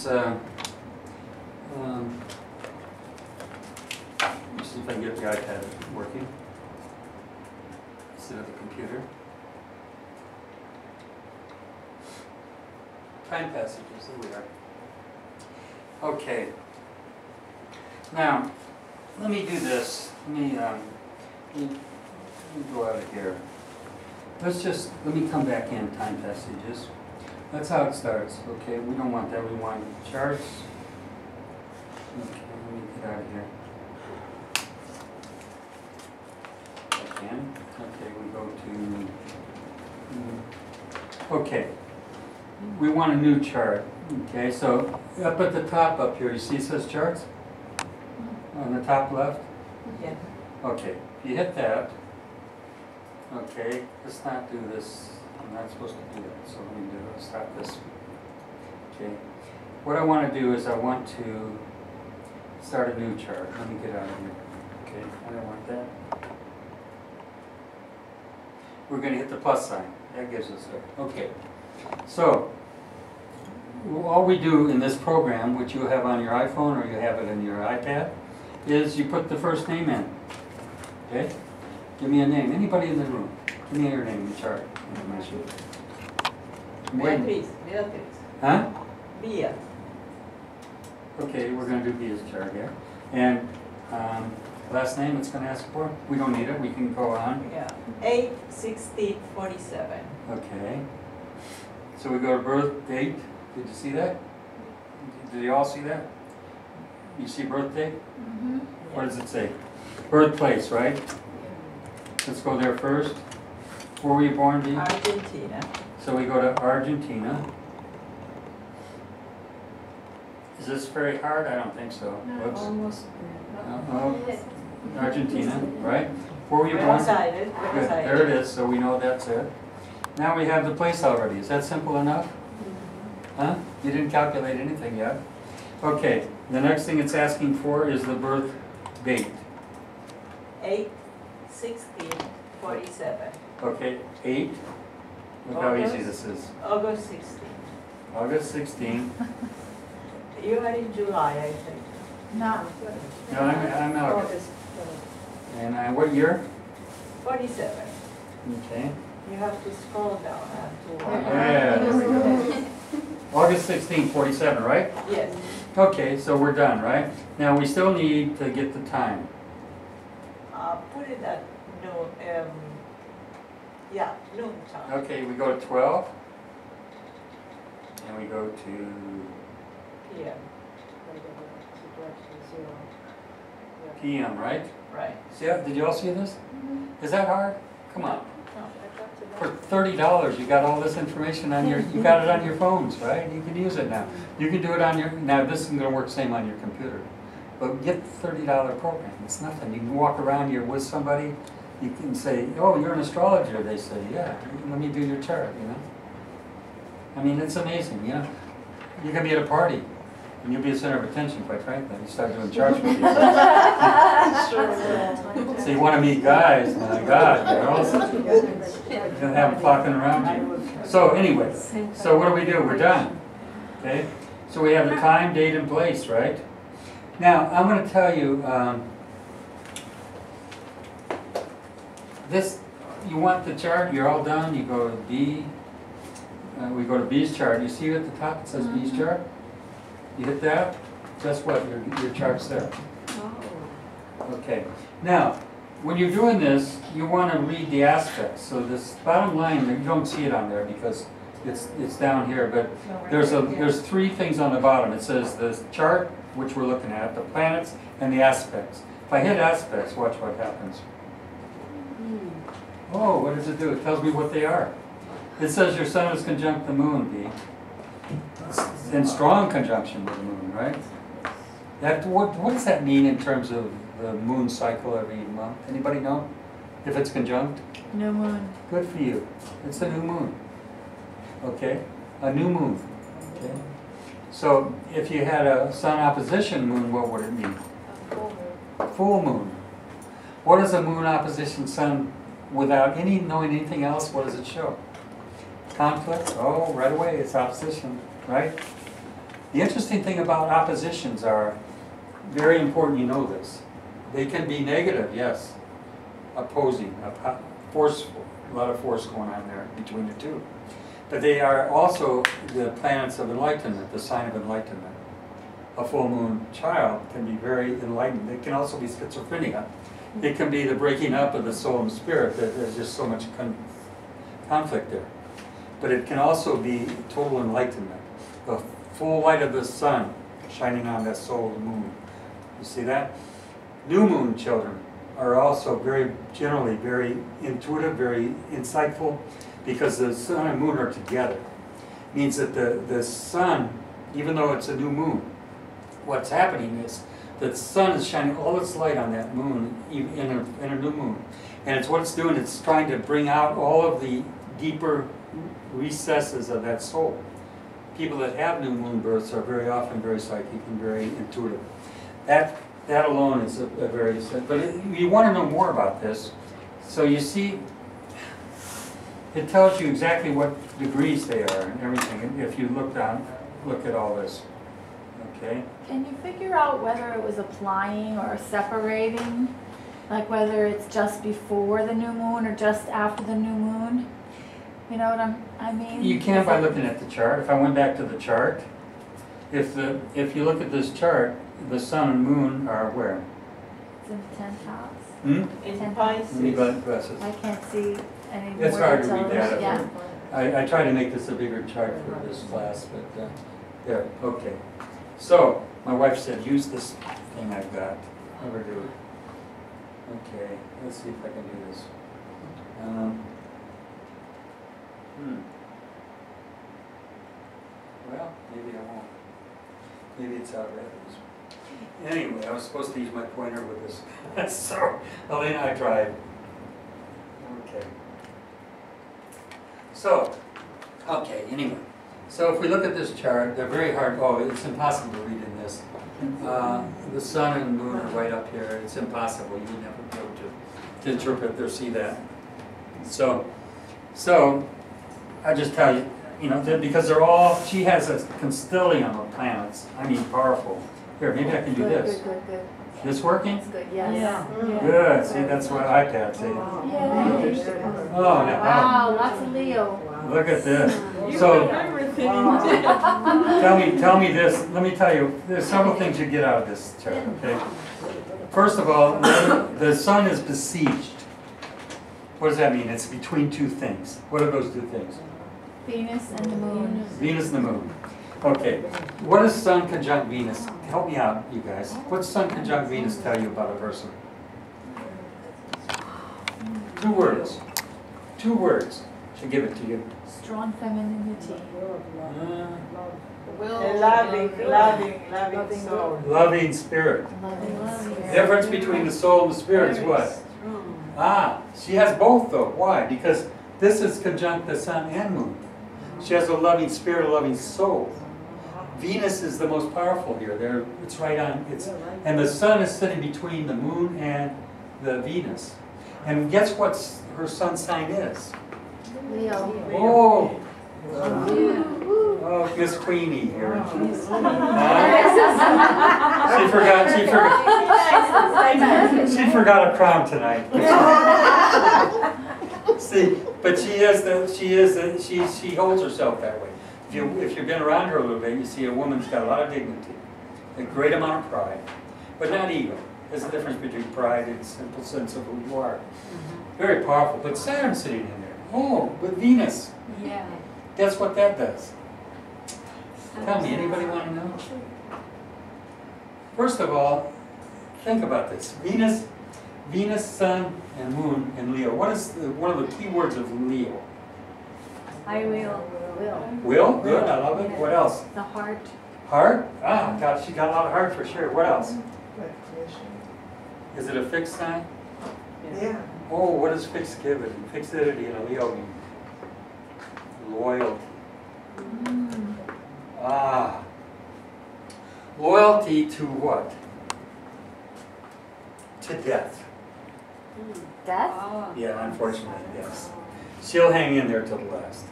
let's see if I can get the iPad working. Instead of the computer. Time passages, here we are. Okay. Now, let me do this. Let me go out of here. Let me come back in time passages. That's how it starts, okay? We don't want that, we want charts. Okay, let me get out of here. Again. Okay, we go to, okay. We want a new chart, okay? So up at the top up here, you see it says charts? On the top left? Yeah. Okay, if you hit that, okay, let's not do this. I'm not supposed to do that, so let me do it. Stop this. Okay. What I want to do is I want to start a new chart. Let me get out of here. Okay, I don't want that. We're going to hit the plus sign. That gives us it. Okay. So, all we do in this program, which you have on your iPhone or you have it in your iPad, is you put the first name in. Okay? Give me a name. Anybody in the room. Give me your name, the chart information. Beatriz. Huh? Bia. Okay, we're going to do Bia's chart here. And last name it's going to ask for? We don't need it. We can go on. Yeah. 8/16/47. Okay. So we go to birth date. Did you see that? Did you all see that? You see birth date? Mm-hmm. What does it say? Birthplace, right? Let's go there first. Where were you born, Bea? Argentina. So we go to Argentina. Is this very hard? I don't think so. Whoops. Almost. Argentina, right? Where were you born? Buenos Aires. Good. There it is, so we know that's it. Now we have the place already. Is that simple enough? Huh? You didn't calculate anything yet. Okay, the next thing it's asking for is the birth date. 8/16/47. Okay, 8. Look how easy this is. August 16. August 16. You are in July, I think. No. No, I'm August. And what year? 47. Okay. You have to scroll down to Yeah. August 16, 47, right? Yes. Okay, so we're done, right? Now we still need to get the time. Put it at noon. Yeah, noon time. Okay, we go to 12. And we go to PM. PM, right? Right. See, did you all see this? Is that hard? Come on. No, I got to For $30, you got all this information on your, you got it on your phones, right? You can use it now. You can do it on your, now this isn't going to work same on your computer. But get the $30 program. It's nothing. You can walk around here with somebody. You can say, oh, you're an astrologer. They say, yeah, let me do your chart, you know. I mean, it's amazing, you know. You can be at a party, and you'll be a center of attention, quite frankly. You start doing charts with people. So you want to meet guys, my God, you're going to have them flocking around you. So anyway, so what do? We're done. Okay? So we have the time, date, and place, right? Now, I'm going to tell you, this, you want the chart, you're all done, you go to B, we go to B's chart. You see at the top it says B's chart? You hit that, guess what, your chart's there. Okay. Now, when you're doing this, you want to read the aspects. So this bottom line, you don't see it on there because it's down here, but there's 3 things on the bottom. It says the chart, which we're looking at, the planets, and the aspects. If I hit aspects, watch what happens. Oh, what does it do? It tells me what they are. It says your sun is conjunct the moon, B. It's in strong conjunction with the moon, right? What does that mean in terms of the moon cycle every month? Anybody know? If it's conjunct? New moon. Good for you. It's a new moon. Okay? A new moon. Okay? So if you had a sun opposition moon, what would it mean? A full moon. What is a moon opposition sun without knowing anything else? What does it show? Conflict? Oh, right away, it's opposition, right? The interesting thing about oppositions are, very important you know this. They can be negative, yes, opposing, forceful, a lot of force going on there between the two. But they are also the planets of enlightenment, the sign of enlightenment. A full moon child can be very enlightened. It can also be schizophrenia. It can be the breaking up of the soul and spirit, that there's just so much conflict there. But it can also be total enlightenment. The full light of the sun shining on that soul of the moon. You see that? New moon children are also generally very intuitive, very insightful, because the sun and moon are together. It means that the sun, even though it's a new moon, what's happening is that the sun is shining all its light on that moon in a new moon. And it's what it's doing, it's trying to bring out all of the deeper recesses of that soul. People that have new moon births are very often very psychic and very intuitive. That alone is a very, but you want to know more about this. So you see, it tells you exactly what degrees they are and everything, if you look at all this. Okay? Can you figure out whether it was applying or separating? Like whether it's just before the new moon or just after the new moon? You know what I mean? You can by looking at the chart. If I went back to the chart, if you look at this chart, the sun and moon are where? It's in the 10th house. In Pisces. Glasses. I can't see any more. It's hard to read that. Yeah. I try to make this a bigger chart for this class, but there, okay. So, my wife said, use this thing I've got. Never do it. Okay, let's see if I can do this. Well, maybe I won't. Maybe it's out of that. Anyway, I was supposed to use my pointer with this. So, Elena, I tried. Okay. So, okay, anyway. So if we look at this chart, they're very hard. Oh, it's impossible to read in this. The sun and moon are right up here. It's impossible. You would never be able to interpret or see that. So I just tell you, because they're all, she has a constellium of planets. I mean, powerful. Here, maybe I can do this. Good. This working? That's good, yes. Yeah. Good. See, that's what iPad say. Yay. Oh, no. Wow, lots of Leo. Look at this. You So have everything. tell me this. Let me tell you, there's several things you get out of this chart, okay? First of all, the sun is besieged. What does that mean? It's between two things. What are those two things? Venus and the moon. Venus and the moon. Okay. What does sun conjunct Venus? Help me out, you guys. What does sun conjunct Venus tell you about a person? 2 words. 2 words. Should give it to you. Strong femininity. Loving soul. Loving spirit. Loving. Difference between the soul and the spirit is what? She has both though. Why? Because this is conjunct the sun and moon. She has a loving spirit, a loving soul. Venus is the most powerful here. It's right on. And the sun is sitting between the moon and the Venus. And guess what her sun sign is? Leo. Oh, oh, Miss Queenie here. She forgot a crown tonight. See, but she holds herself that way. If you've been around her a little bit, you see a woman's got a lot of dignity, a great amount of pride, but not ego. There's a difference between pride and simple sense of who you are. Very powerful. But Saturn's sitting in there. Oh, with Venus. Yeah. Guess what that does? Tell me, anybody want to know? First of all, think about this. Venus, Sun, and Moon in Leo. What is one of the key words of Leo? I will. Will? Good, I love it. What else? The heart. Heart? She got a lot of heart for sure. What else? Is it a fixed sign? Yeah. Oh, what does fixity? Fixity in a Leo mean? Loyalty. Loyalty to what? To death. Death? Yeah, unfortunately, yes. She'll hang in there till the last.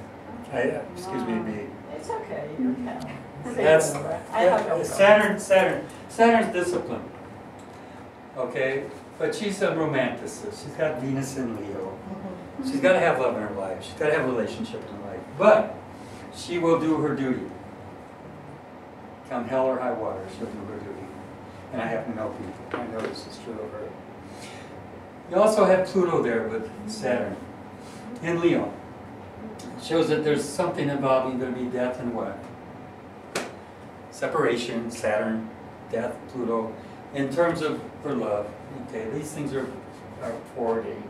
Excuse me, B. It's okay, you can. That's I have no Saturn's discipline. Okay, but she's a romanticist. She's got Venus in Leo. She's got to have love in her life. She's got to have a relationship in her life. But she will do her duty. Come hell or high water, she'll do her duty. And I happen to know people. I know this is true of her. You also have Pluto there with Saturn in Leo. It shows that there's something involving going to be death and what? Separation, Saturn, death, Pluto. In terms of her love, okay, these things are foreordained.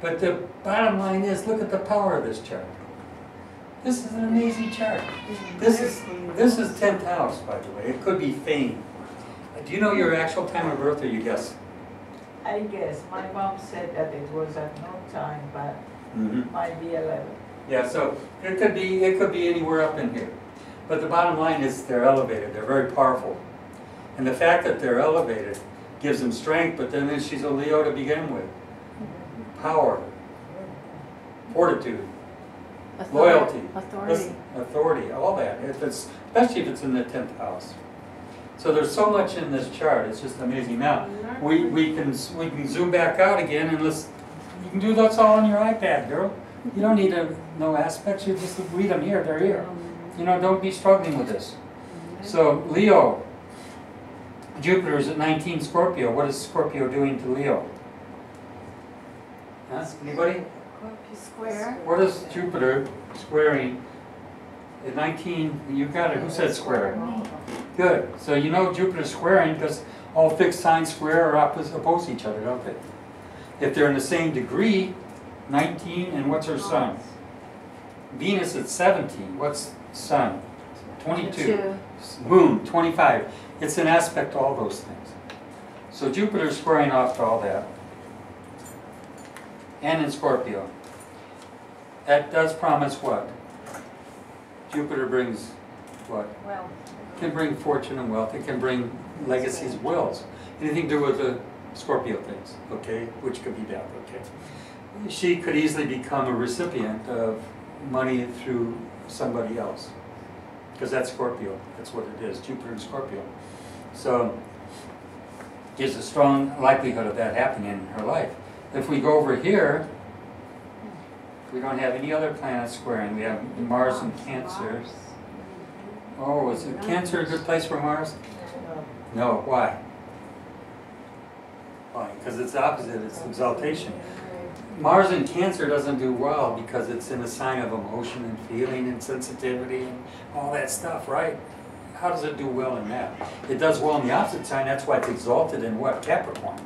But the bottom line is, look at the power of this chart. This is an amazing chart. This is 10th house, by the way. It could be fame. Do you know your actual time of birth, or you guess? I guess. My mom said that it was at no time, but might be 11. Yeah, so it could be anywhere up in here. But the bottom line is they're elevated. They're very powerful. And the fact that they're elevated gives them strength, but then she's a Leo to begin with. Power, fortitude, loyalty, authority, all that. Especially if it's in the 10th house. So there's so much in this chart. It's just amazing. Now we can zoom back out again, and you can do that's all on your iPad, girl. You don't need to know aspects. You just read them here. They're here. You know, don't be struggling with this. So Leo, Jupiter is at 19 Scorpio. What is Scorpio doing to Leo? Huh? Anybody? Square. What is Jupiter squaring at 19? You got it. Who said square? Good. So you know Jupiter's squaring because all fixed signs square or oppose each other, don't they? If they're in the same degree, 19, and what's her sun? Venus at 17. What's sun? 22. Moon, 25. It's an aspect to all those things. So Jupiter's squaring off to all that. And in Scorpio. That does promise what? Jupiter brings what? Well, It can bring fortune and wealth. It can bring legacies, wills. Anything to do with the Scorpio things, okay? Which could be death, okay? She could easily become a recipient of money through somebody else. Because that's Scorpio. That's what it is, Jupiter and Scorpio. So, gives a strong likelihood of that happening in her life. If we go over here, we don't have any other planets squaring. We have Mars and Cancer. Oh, is it Cancer a good place for Mars? No, why? Why? Because it's opposite, it's exaltation. Mars in Cancer doesn't do well because it's in a sign of emotion and feeling and sensitivity and all that stuff, right? How does it do well in that? It does well in the opposite sign, that's why it's exalted in what? Capricorn.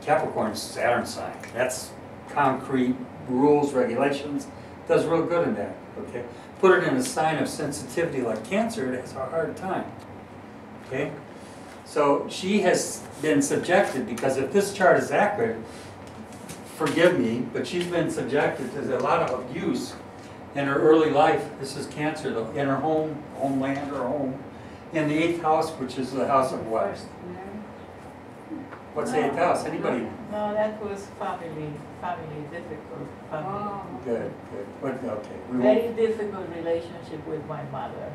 Capricorn's Saturn sign. That's concrete rules, regulations. Does real good in that, okay? Put it in a sign of sensitivity like Cancer, it has a hard time, okay? So she has been subjected, because if this chart is accurate, forgive me, but she's been subjected to a lot of abuse in her early life. This is Cancer, though, in her homeland or home, in the 8th house, which is the house of what? What's the 8th house? Anybody? No, that was family difficult. Family. Good. What, okay. Very difficult relationship with my mother,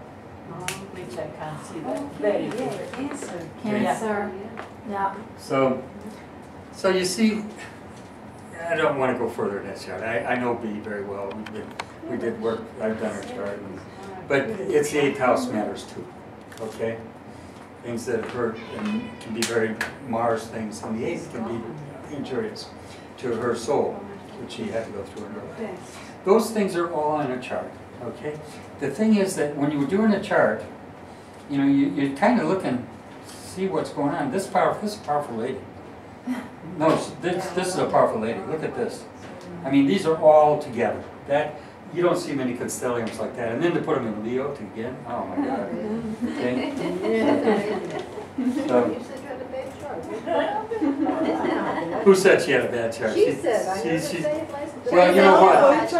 which I can't see that. Very difficult. Cancer. Yeah. So you see, I don't want to go further in that chart. I know B very well. We did work. I've done her chart, but it's the 8th house matters too. Okay, things that hurt and can be very Mars things, and the 8th can be injurious to her soul, which she had to go through in her life. Those things are all in a chart. Okay, the thing is that when you were doing a chart, you know, you're kind of looking, see what's going on. This is a powerful lady. No, this is a powerful lady. Look at this. I mean, these are all together. That you don't see many constelliums like that. And then to put them in Leo to begin, oh my God. Okay. So, who said she had a bad chart? She said. I never said it last time. Well, you know what?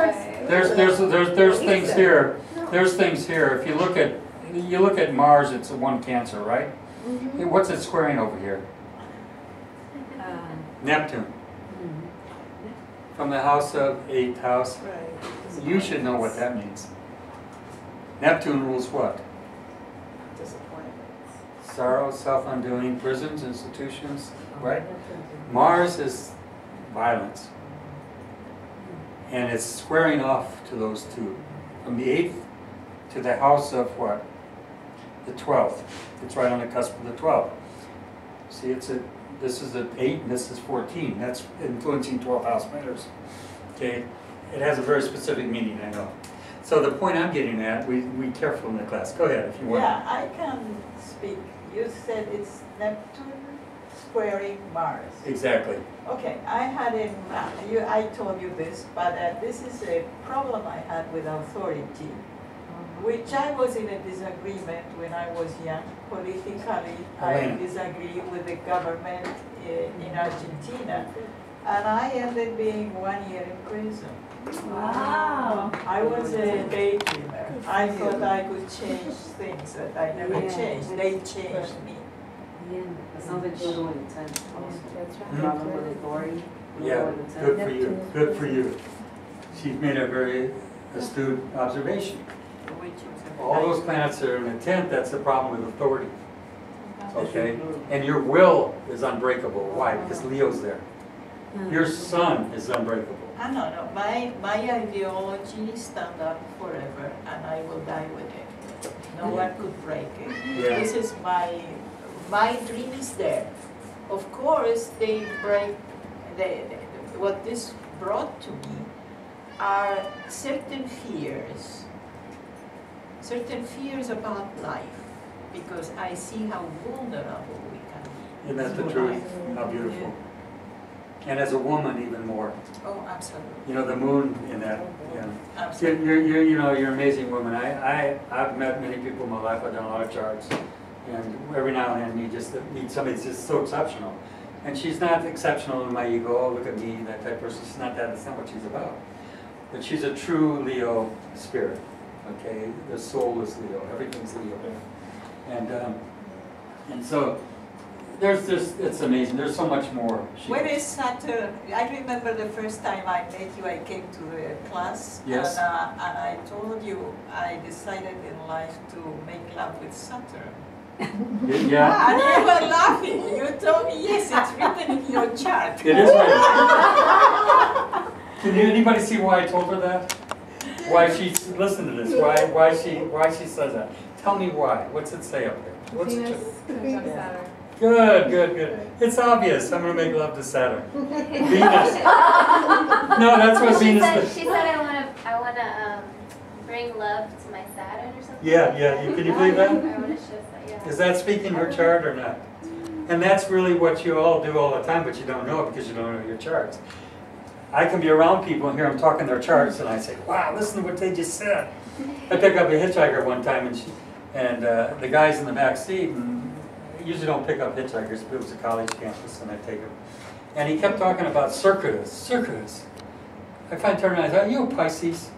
There's things here. There's things here. If you look at Mars, it's a 1 Cancer, right? What's it squaring over here? Neptune. From the house of 8th house. You should know what that means. Neptune rules what? sorrow, self-undoing, prisons, institutions, right? Mars is violence. And it's squaring off to those two. From the 8th to the house of what? The 12th. It's right on the cusp of the 12th. See, this is an 8 and this is 14. That's influencing 12th house matters. Okay? It has a very specific meaning, I know. So the point I'm getting at, we careful in the class. Go ahead if you want. Yeah, I can speak. You said it's Neptune squaring Mars. Exactly. Okay, I had in I told you this, but this is a problem I had with authority, which I was in a disagreement when I was young. Politically, I disagree with the government in Argentina, and I ended being 1 year in prison. Wow. I was a daydreamer. I thought I could change things that I never changed. They changed me. That sounds like you're going to attend. Problem with authority. Yeah, good for you. Good for you. She's made a very astute observation. All those planets are in the 10th, that's the problem with authority. Okay? And your will is unbreakable. Why? Because Leo's there. Your sun is unbreakable. No. My ideology stand up forever, and I will die with it. No one could break it. Yeah. This is my dream is there. Of course, they break. What this brought to me are certain fears about life, because I see how vulnerable we can be. Isn't that the to truth? life. How beautiful. And as a woman, even more. Oh, absolutely. You know, the moon in that. Yeah. Absolutely. You're an amazing woman. I've met many people in my life. I've done a lot of charts. And every now and then you just meet somebody that's just so exceptional. And she's not exceptional in my ego, oh, look at me, that type of person. She's not that, that's not what she's about. But she's a true Leo spirit, okay? The soul is Leo, everything's Leo. And so, it's amazing, there's so much more. Where is Saturn? I remember the first time I met you, I came to the class, yes. and I told you I decided in life to make love with Saturn. Yeah. And you were laughing. You told me, yes, it's written in your chart. It is right. Can anybody see why I told her that? Why she, listen to this, why she says that? Tell me why. What's it say up there? What's it? Saturn. Good. It's obvious. I'm going to make love to Saturn. Venus. No, that's what Venus does. She said I want to bring love to my Saturn or something. Yeah. Can you believe that? I want to show that, yeah. Is that speaking her chart or not? And that's really what you all do all the time, but you don't know it because you don't know your charts. I can be around people and hear them talking their charts, and I say, wow, listen to what they just said. I picked up a hitchhiker one time, and the guy's in the back seat, and I usually don't pick up hitchhikers, but it was a college campus, and I take him. And he kept talking about circuitous. I finally turned around and I said, are you a Pisces?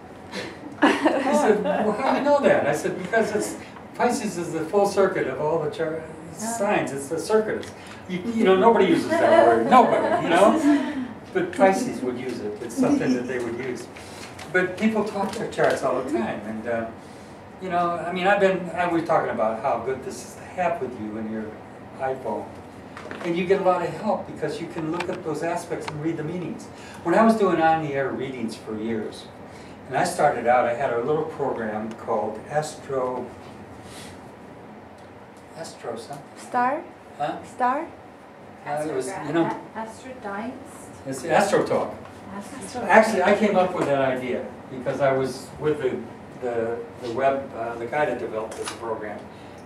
He said, well, how do you know that? I said, because Pisces is the full circuit of all the signs. It's the circuitous. You know, nobody uses that word. Nobody, you know? But Pisces would use it. It's something that they would use. But people talk their charts all the time. And, you know, I mean, I was talking about how good this is to have with you in your iPhone. And you get a lot of help because you can look at those aspects and read the meanings. When I was doing on-the-air readings for years, and I started out, I had a little program called Astro something. Star? Huh? Star? It was, you know, Astrodytes? it's Astro Talk. Astro. Actually, I came up with that idea because I was with the guy that developed this program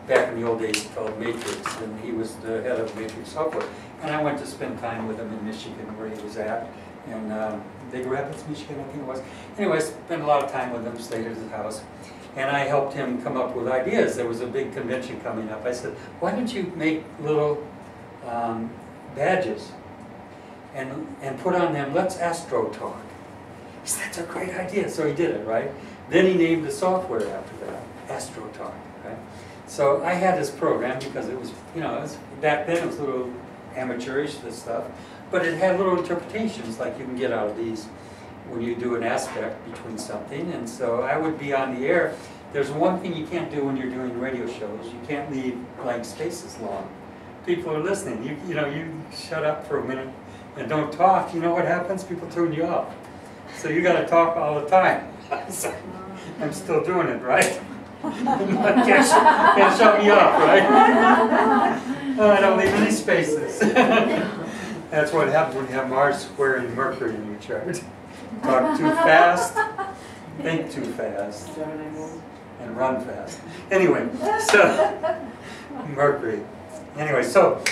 back in the old days called Matrix, and he was the head of Matrix Software. And I went to spend time with him in Michigan, where he was at, in Big Rapids, Michigan, I think it was. Anyway, I spent a lot of time with him, stayed at his house, and I helped him come up with ideas. There was a big convention coming up. I said, why don't you make little badges and put on them, let's Astro Talk. He said, that's a great idea. So he did it, right? Then he named the software after that, Astro Talk, right? So I had this program because it was, you know, back then it was a little amateurish, this stuff, but it had little interpretations like you can get out of these when you do an aspect between something. And so I would be on the air There's one thing you can't do when you're doing radio shows. You can't leave blank spaces long. People are listening. You know, you shut up for a minute and don't talk. You know what happens? People tune you off. So you got to talk all the time. So, I'm still doing it, right? can't shut me off, right? I don't leave any spaces. That's what happens when you have Mars squaring Mercury in your chart. Talk too fast, think too fast, and run fast. Anyway, so Mercury. Anyway, so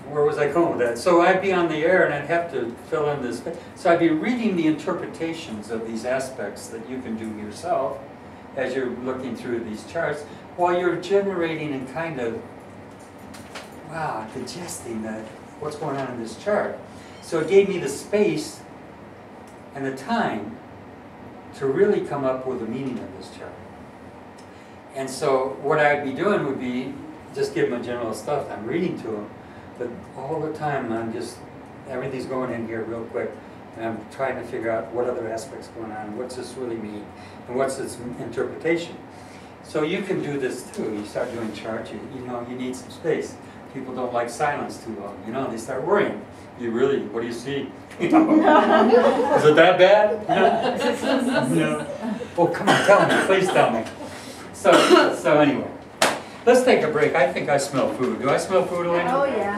where was I going with that? So I'd be on the air and I'd have to fill in this. So I'd be reading the interpretations of these aspects that you can do yourself as you're looking through these charts, while you're generating and kind of, wow, digesting what's going on in this chart. So it gave me the space and the time to really come up with the meaning of this chart. And so what I'd be doing would be just give them a general stuff. I'm reading to them, but all the time I'm just, everything's going in here real quick, and I'm trying to figure out what other aspects going on, what's this really mean, and what's its interpretation. So you can do this too. You start doing charts, you know, you need some space. People don't like silence too long, you know, they start worrying. You really, what do you see? You know? Is it that bad? No. Oh, come on, tell me, please tell me. So anyway, let's take a break. I think I smell food. Do I smell food, Elena? Oh, yeah.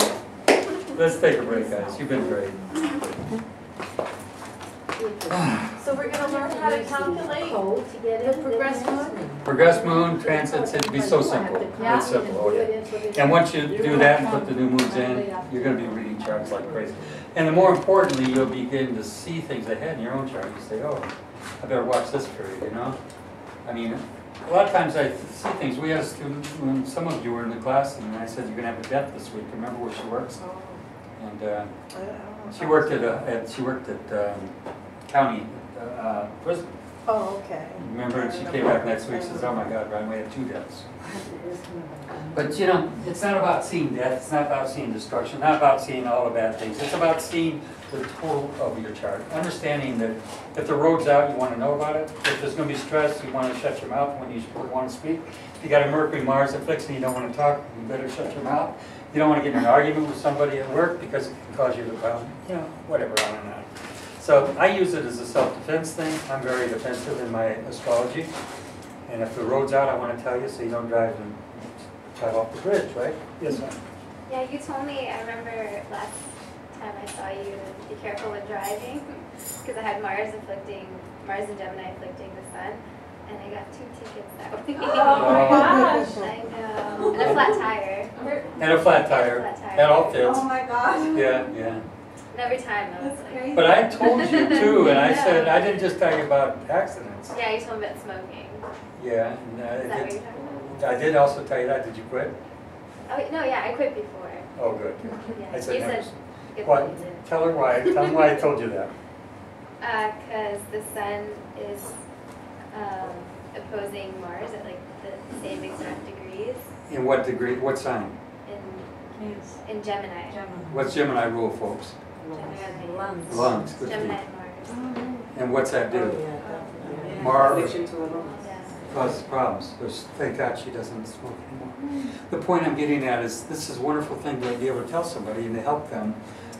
Let's take a break, guys. You've been great. So we're going to learn how to calculate the progressed moon? Progressed moon, transits, it'd be so simple. Yeah. It's simple, oh yeah. And once you do that and put the new moons in, you're going to be reading charts like crazy. And then more importantly, you'll begin to see things ahead in your own chart. You say, oh, I better watch this period, you know? I mean, a lot of times I see things. We had a student, when some of you were in the class, and I said, you're going to have a death this week. Remember where she works? And she worked at county prison. Oh, okay. Remember, and she came back next week and says, oh my God, Brian, we had 2 deaths. But you know, it's not about seeing death, it's not about seeing destruction, not about seeing all the bad things. It's about seeing the total of your chart. Understanding that if the road's out, you want to know about it. If there's going to be stress, you want to shut your mouth when you want to speak. If you got a Mercury-Mars affliction, you don't want to talk, you better shut your mouth. You don't want to get in an argument with somebody at work because it can cause you to, you know, whatever, on and on. So I use it as a self-defense thing. I'm very defensive in my astrology. And if the road's out, I want to tell you so you don't drive off the bridge, right? Yes, ma'am. Yeah, you told me, I remember last time I saw you, to be careful when driving, because I had Mars and Gemini afflicting the Sun, and I got 2 tickets that week. Oh my gosh. I know. And a flat tire. And a flat tire. That all fits. Oh my gosh. Yeah, yeah. And every time I was like... But I told you too, and I said, I didn't just tell you about accidents. Yeah, you told me about smoking. Yeah. Is that what you're talking about? I did also tell you that. Did you quit? Oh, no, yeah, I quit before. Oh, good. Yeah. I said You never. said, good What? thing you did. Tell her why. Tell them why I told you that. Because the Sun is opposing Mars at like the same exact degrees In what degree? What sign? in Gemini. What's Gemini rule, folks? Lungs. Lungs. Good for Gemini you. and Mars. And what's that do? Yeah. Mars Addiction to a lung. Yeah. causes problems. Because thank God she doesn't smoke anymore. The point I'm getting at is this is a wonderful thing to be able to tell somebody and to help them.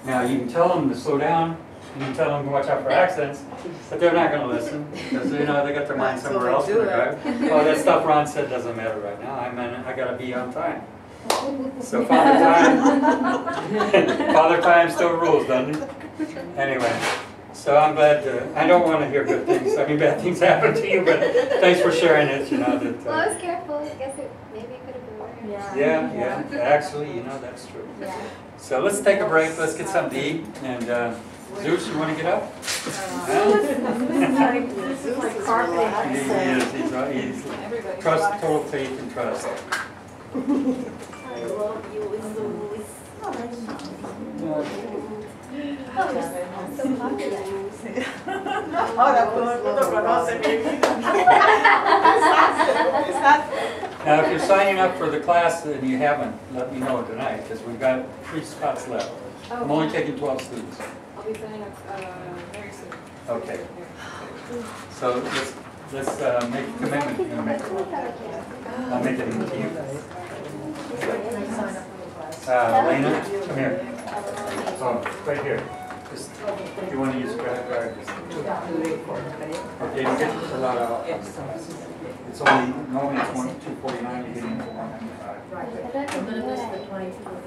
Now you can tell them to slow down. You can tell them to watch out for accidents, but they're not going to listen because you know they got their mind somewhere else. Oh, that stuff Ron said doesn't matter right now. I got to be on time. So Father Time still rules, doesn't it? Anyway, so I'm glad I don't want to hear good things. I mean, bad things happen to you, but thanks for sharing it. You know that. Well, I was careful. I guess maybe it could have been worse. Yeah. Actually, you know that's true. Yeah. So let's take a break. Let's get something to eat. And Zeus, you want to get up? This is like carpeting. He's trust, total faith and trust. I love you, Zeus. Oh, so popular. Ahora todo el mundo conoce mi vida. Now, if you're signing up for the class and you haven't, let me know tonight because we've got 3 spots left. I'm only taking 12 students. I'll be signing up very soon. Okay. So Let's make a commitment. You're gonna make it. I'll make it easy to you. Lena, come here. Oh, right here. Just, if you want to use a credit card, just. Okay, you get a lot of. It's only, normally it's 249, you're getting it for 195. Right. I'm gonna miss the 20,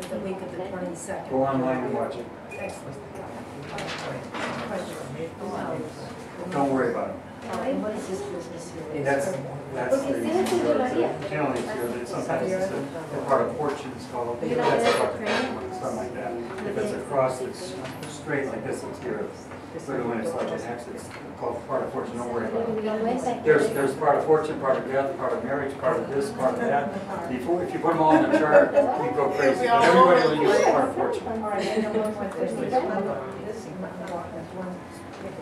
the week of the 22nd. Go online and watch it. Excellent. Don't worry about it. What is this business here? That's the, generally it's good. Sometimes it's a part of fortune, it's called, that's a part of something like that. If it's a cross that's straight like this, it's here. But when it's like an X, it's called part of fortune, don't worry about it. There's part of fortune, part of death, part of marriage, part of this, part of that. Before, if you put them all in a chart, you go crazy. But everybody will use part of fortune.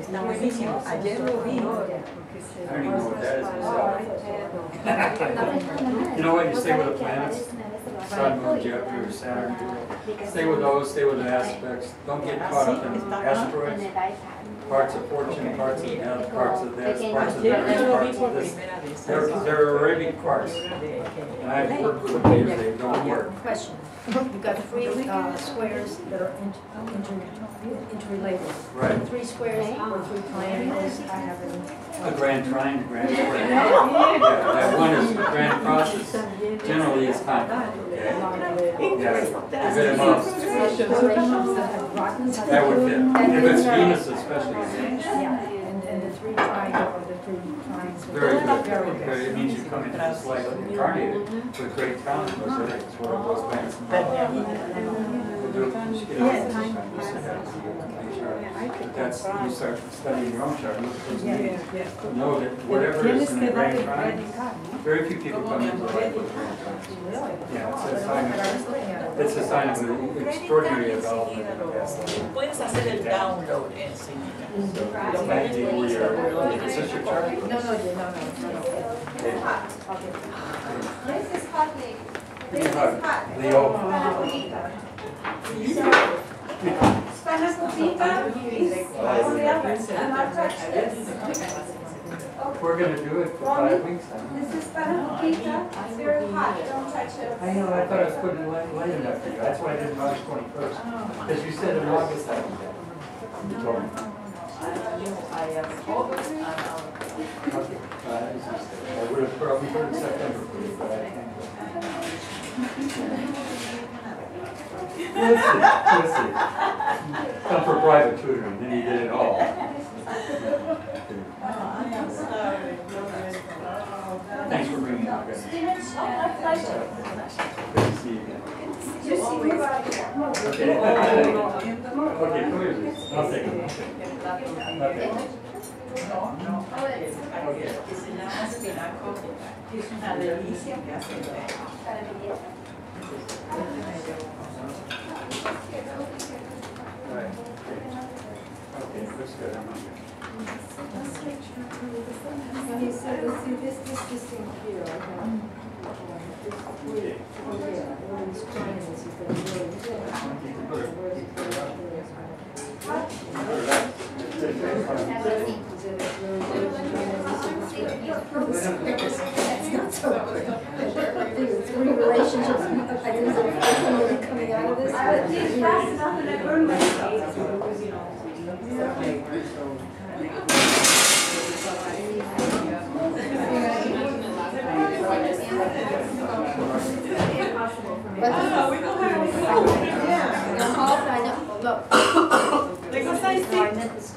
Está buenísimo. Ayer lo vi. I don't even know what that is myself. You know what, you stay with the planets, Sun, Moon, Jupiter, Saturn. Stay with those, stay with the aspects. Don't get caught up in asteroids, parts of fortune, parts of death, parts of this, parts of that, parts of this. They're Arabic parts. And I've worked with them, they don't work. Question. You've got three squares that are interrelated. Right. 3 squares or 3 triangles. I have it. A grand triangle, grand square. Yeah, that one is grand crosses. Generally, it's kind of, okay? Yes, good enough. That would fit. If it's Venus especially. Yeah, and the 3 triangles or the 3 triangles. Very good. It means you come into this life incarnated with great talent. It's one of those planets. That's, you start studying your own chart, look at those names. Know that whatever is in the grand trine, very few people come into life with grand trines. Yeah, it's a sign of an extraordinary development in the past life. Puedes hacer el download enseguida. Is this your chart? No. This is hot. Leo. We're going to do it for 5 weeks. This is panakopita. It's very hot. Don't touch it. I know, I thought I was putting it late enough for you. That's why I did March 21st. Because you said in August I would do it. You told me. Okay. I would have probably put it in September for you, but I can't. Let's see. Come for private tutoring, then you get it all. Thanks for bringing it up, guys. Good to see you again. Okay. Okay, come here. I'll take it. Okay. Es una delicia que hace. Right. Okay, looks good. I'm okay. He said, let's see this thing here. I have Okay. all these triangles. He's going to really do That's not so good. 3 relationships coming out of this. I was just fast enough and I burned myself.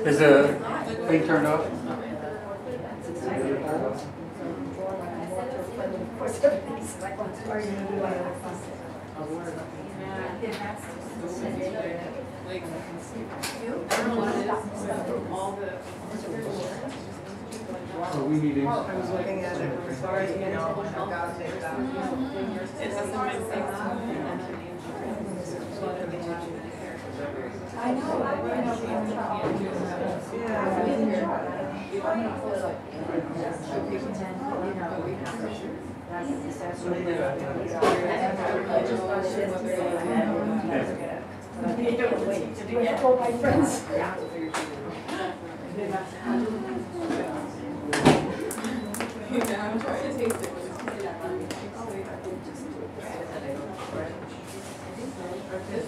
Is the thing turned off? So we need I was looking at it, sorry, you know, I've got to take that. It doesn't make sense. I know. My friends. Okay.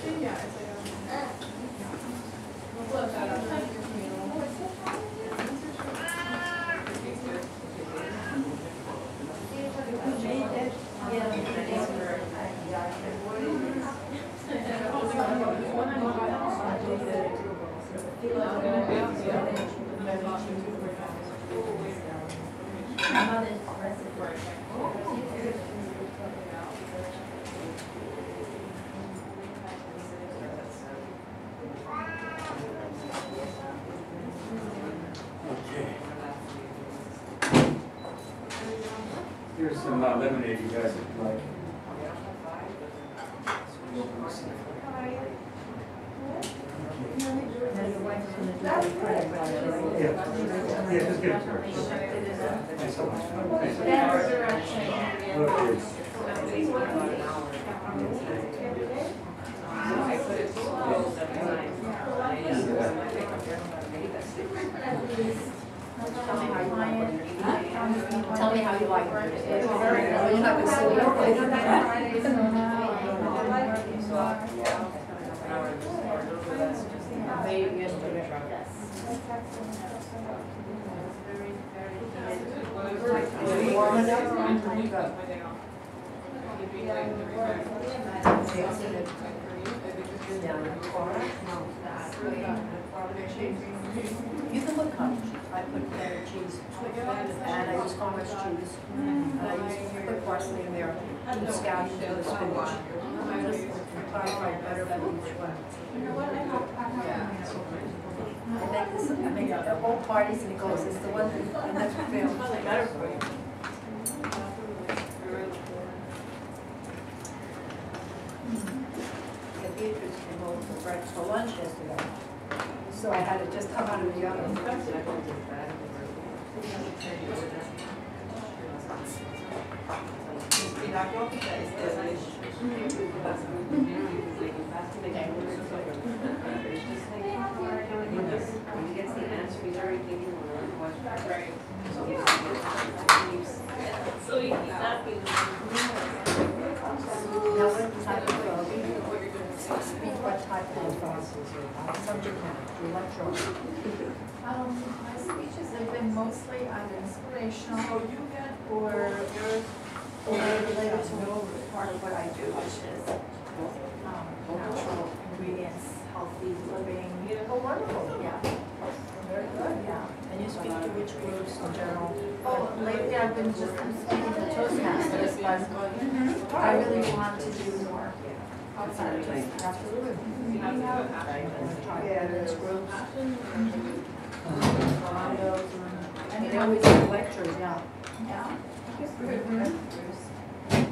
Here's some lemonade you guys would like. Yeah, just give it to her. Thanks so much. Thanks so Tell me how you like it. You're not gonna say you can put cottage cheese. I put cheddar cheese, and I use farmer's cheese. And I put parsley in there, and scallions and the spinach. Just clarify better for each one. I make the whole parties and it goes, it's the one that never fails. Better for you. The Beatrice came over for breakfast for lunch yesterday. So I had it just come out of the oven. What type of subject matter? Electro. My speeches have been mostly either inspirational or related to part of what I do, which is natural ingredients, healthy living. Oh, wonderful. Yeah. Very good. Yeah. And you speak to which groups in general? Oh, lately I've been just speaking to Toastmasters, but I really want to do more outside of Toastmasters. Absolutely. Yeah, there's groups. And They always have lectures, yeah. Yeah.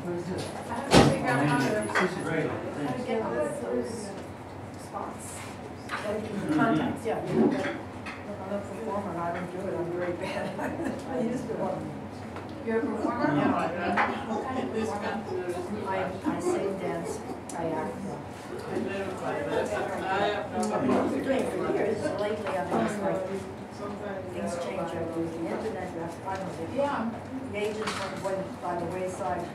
What is this? I have to figure out how to This is great. get those spots. Contacts, yeah. I'm a performer and I don't do it, I'm very bad. I used to one. You're a performer? Yeah. What kind of performer? I sing, dance, I act. I've been doing it for years, so lately I've been like, things change over the internet, you have to find them. Yeah. The agents went by the wayside,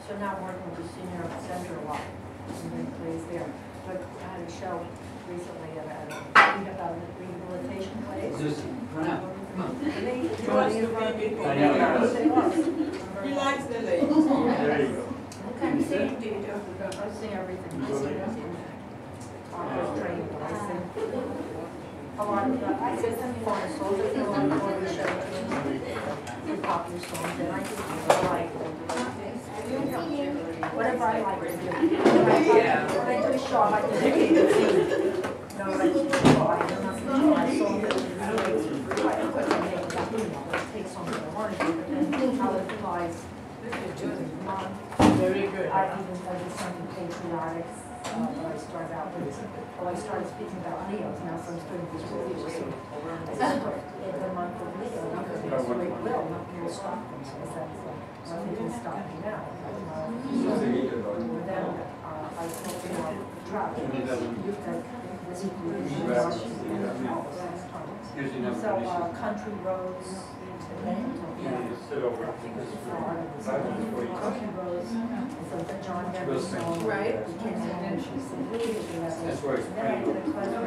so now I'm working with the senior center a lot, and then plays there. But I had a show recently at a rehabilitation place. Just run out. Relax the lady. There you go. What kind of singing do you do? I sing everything. I sing opera trained, but I sing a lot of, I sing foreign songs, I sing a lot of foreign shows, and popular songs, and I do like, whatever I like to do. When I do a show, I like to dedicate a theme. No, like, I don't have to do my song that relates to, of course, I make that, take songs that I want to do, but then how it applies to the month. Very good. I did something patriotic, when I started out with, I started speaking about Leos, now so I'm starting this review. I said, the month of Leo, because it's great will, nothing will stop them, so I said, nothing can stop me now. Then, I spoke about travel. So, country roads, Sit over. country roads, so the John Denver song. Right. The Kensington, she said, choice. Then I did a question.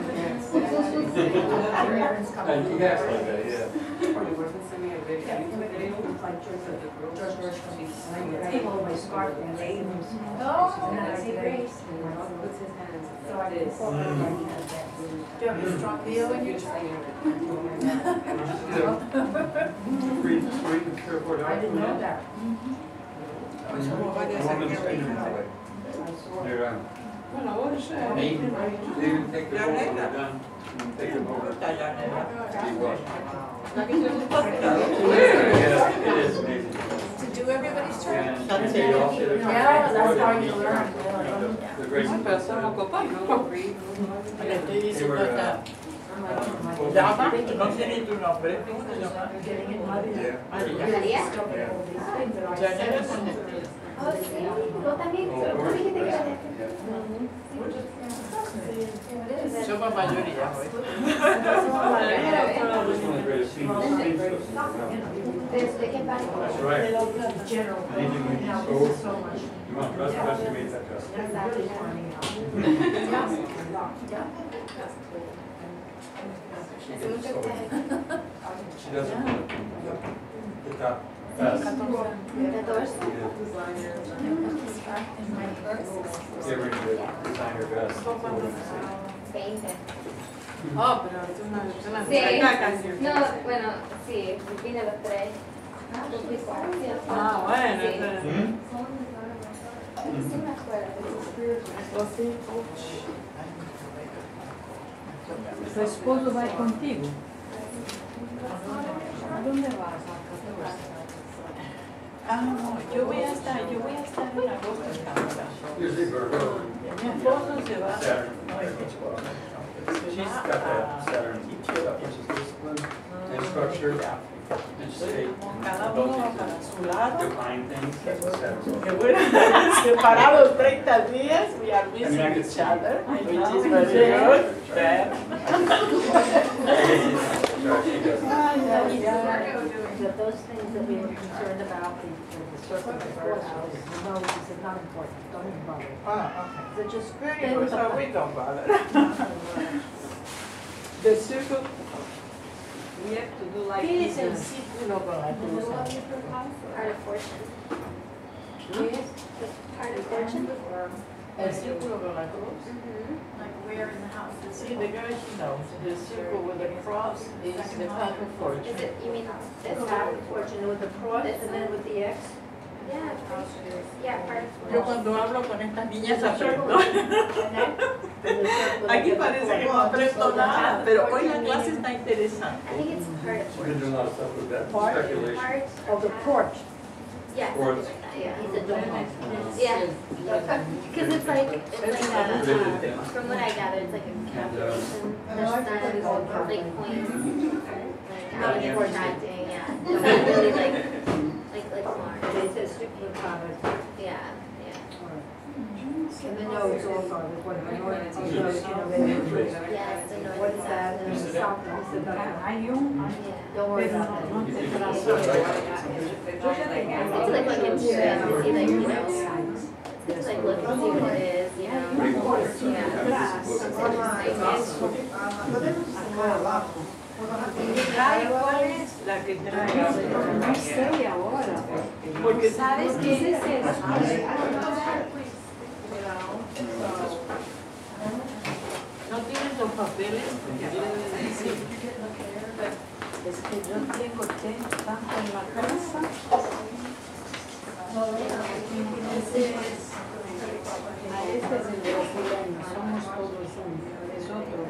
And he acts like that, yeah. George Gershwin. And I take all my scarf and names. Oh, And then I okay, did great. so I can fall in my head. Do you have a strong Leo in your chart? Read and care for it. I didn't know that. The woman's feeling that way. They're, they even take them over, they're done, take them over. Be washed. Yeah, it is amazing. To do everybody's chart? And they all say they're Yeah, that's how you learn. The great. Le estoy diciendo acá. Llama, no sé ni tu nombre. ¿Cómo te llamas? Yeah. María. María. Janela. Oh, sí. Vos también. ¿Vos dijiste que era de Somos mayoría hoy. Just one of the greatest seniors. ¿De qué parte? That's right. General. Anything we Now, need, this is so much. You want trust, you made that trust. That's really finding out. She gets so, she doesn't want to get that fast. 14. Give her the designer vest. 20. Oh, pero es una Sí. No, bueno, sí, vine a los 3. Ah, bueno. Sí. Hmm? Sí me acuerdo. ¿Tu esposo va contigo? ¿A dónde vas? Ah, no, yo voy a estar en agosto en Canadá. Usually Virgo, Mi esposo se va. Saturn. No, es mi esposo. She's got that Saturn stuff, which is discipline and structure and state. Cada uno va para su lado. Define things, that's what Saturn. Que bueno, separados 30 días, we are I missing could each see. other, which is very good. Then, She doesn't. But those things that we were concerned about, the circle of the first house, no, he said not important, don't even bother. okay. So just Very stay good, with the so we don't bother. The circle, we have to do like ¿Qué this. es el círculo con la cruz? Part of fortune. ¿Qué es? Part of fortune. El círculo con la cruz. Like where in the house is See, the girl she knows, the circle with the cross is the path of Is fortune. it, you mean this? Part of fortune with the cross and then with the X. Yeah, yeah, part of Yo fortune. cuando hablo con estas niñas aprendo. Aquí parece que no aprendo nada, pero hoy la clase está interesante. I think it's part of We're gonna do a lot of stuff with that Part? speculation. Part. Of the porch. Yeah, Or something like that, yeah. He said don't mind. Yeah. Because it's like from what I gather, it's like a calculation. The sun, like points, like how it's attracting, yeah. It's not really like Mars. It says strictly covered. Yeah, yeah. And the notes also, what the north, you know, Yes, the north what and is that, south. and the south, and he said, Yeah. don't worry about that. It's like looking through it and see like, you know, it's like look and see what it is, you know. Trae, ¿cuál es la que trae? No sé ahora. Porque ¿Sabes qué es eso? no tienen los papeles. Es que yo tengo tanto en la casa. Este es el de los milenios, somos todos uno, es otro.